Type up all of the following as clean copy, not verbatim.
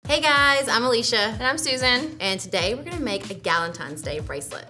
Hey guys, I'm Alicia. And I'm Susan. And today we're gonna make a Galentine's Day bracelet.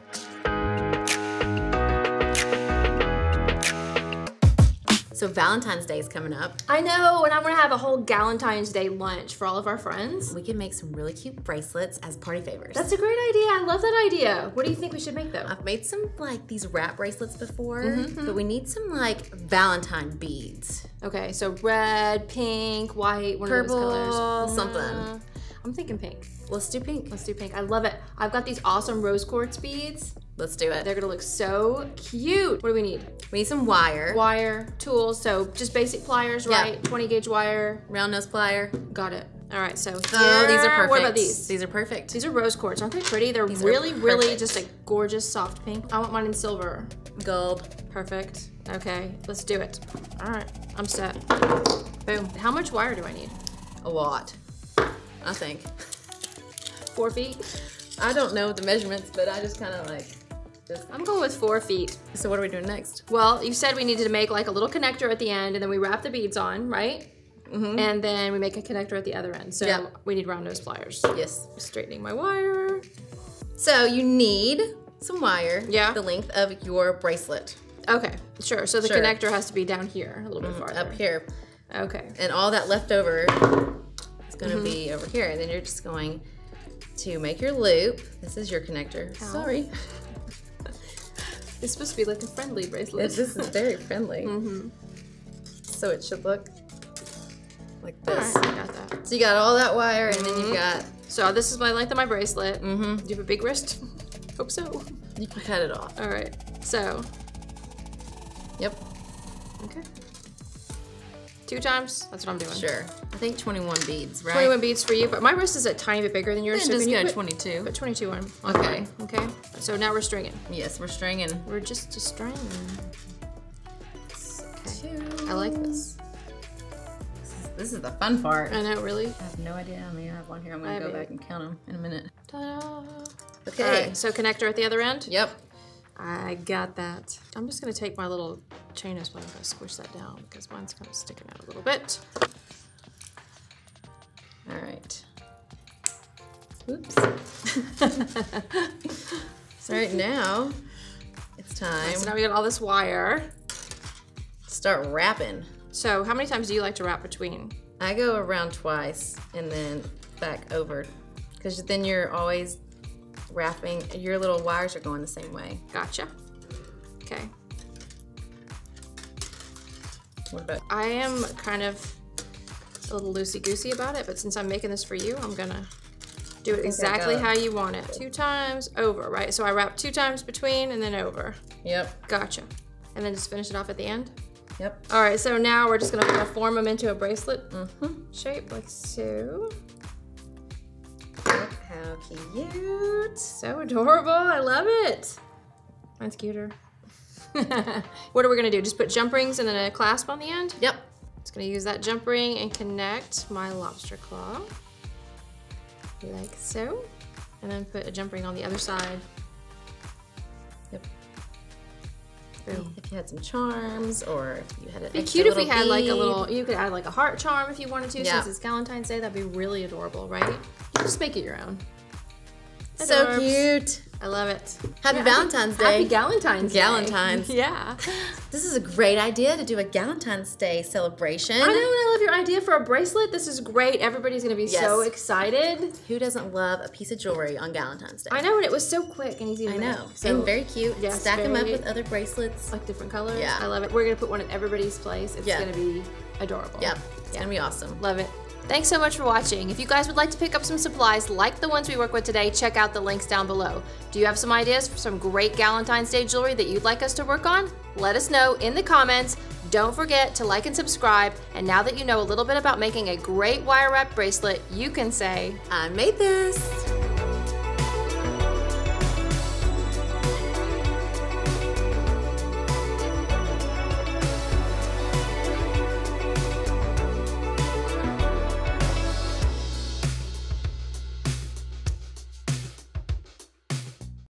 So Valentine's Day is coming up. I know, and I'm gonna have a whole Galentine's Day lunch for all of our friends. We can make some really cute bracelets as party favors. That's a great idea. I love that idea. What do you think we should make though? I've made some like these wrap bracelets before, but we need some like Valentine beads. Okay, so red, pink, white, one Purple, of those colors. something. I'm thinking pink. Let's do pink. Let's do pink. I love it. I've got these awesome rose quartz beads. Let's do it. They're gonna look so cute. What do we need? We need some wire. Wire, tools, so just basic pliers, right? Yeah. 20 gauge wire. Round nose plier. Got it. All right, so Oh, these are perfect. What about these? These are perfect. These are rose quartz. Aren't they pretty? They're These are really, really perfect. just a gorgeous soft pink. I want mine in silver. Gold. Perfect. Okay, let's do it. All right, I'm set. Boom. How much wire do I need? A lot, I think. 4 feet? I don't know the measurements, but I just kind of like, I'm going with 4 feet. So what are we doing next? Well, you said we needed to make like a little connector at the end and then we wrap the beads on, right? And then we make a connector at the other end. So we need round nose pliers. Yes. Straightening my wire. So you need some wire. Yeah. The length of your bracelet. Okay, sure. So the Sure. connector has to be down here, a little bit farther. Up here. Okay. And all that left over is going to be over here. And then you're just going to make your loop. This is your connector. Ow. Sorry. It's supposed to be like a friendly bracelet. This is very friendly. So it should look like this. All right, I got that. So you got all that wire, and then you've got. So this is my length of my bracelet. Do you have a big wrist? Hope so. You can cut it off. All right. So. Yep. Okay. 2 times. That's what I'm doing. Sure. I think 21 beads, right? 21 beads for you, but my wrist is a tiny bit bigger than yours. Then So just can you go put 22. Put 22 on. Okay. Okay. So now we're stringing. Yes, we're stringing. We're just stringing. Okay. 2. I like this. This is the fun part. I know, really. I have no idea how many I have on here. I'm gonna go back and count them in a minute. Ta-da. Okay. All right, so connector at the other end? Yep. I got that. I'm just gonna take my little chain split and squish that down because mine's kind of sticking out a little bit. All right. Oops. So right now, it's time So now we got all this wire. to start wrapping. So how many times do you like to wrap between? I go around twice and then back over, because then you're always wrapping. Your little wires are going the same way. Gotcha. Okay. What about? I am kind of a little loosey-goosey about it, but since I'm making this for you, I'm gonna do it exactly how you want it. 2 times over, right? So I wrap 2 times between and then over. Yep. Gotcha. And then just finish it off at the end? Yep. All right, so now we're just gonna kind of form them into a bracelet shape, like so. Look how cute. So adorable, I love it. Mine's cuter. What are we gonna do? Just put jump rings and then a clasp on the end? Yep. Just gonna use that jump ring and connect my lobster claw, like so. And then put a jump ring on the other side. Yep. Boom. If you had some charms, or if you had an It'd be extra cute if we little had like a bead. little, you could add like a heart charm if you wanted to, Yeah. since it's Galentine's Day, that'd be really adorable, right? Just make it your own. So Adorbs. cute. I love it. Happy Yeah, Valentine's Day. Happy Galentine's Day. Galentine's. Yeah. This is a great idea to do a Galentine's Day celebration. I know, and I love your idea for a bracelet. This is great. Everybody's gonna be so Yes. excited. Who doesn't love a piece of jewelry on Galentine's Day? I know, and it was so quick and easy to I make. know. So, And very cute. yes, Stack them up very- with other bracelets. like different colors. Yeah. I love it. We're gonna put one in everybody's place. It's Yeah. gonna be adorable. Yep. It's gonna be awesome. Love it. Thanks so much for watching. If you guys would like to pick up some supplies like the ones we work with today, check out the links down below. Do you have some ideas for some great Galentine's Day jewelry that you'd like us to work on? Let us know in the comments. Don't forget to like and subscribe. And now that you know a little bit about making a great wire wrap bracelet, you can say, I made this.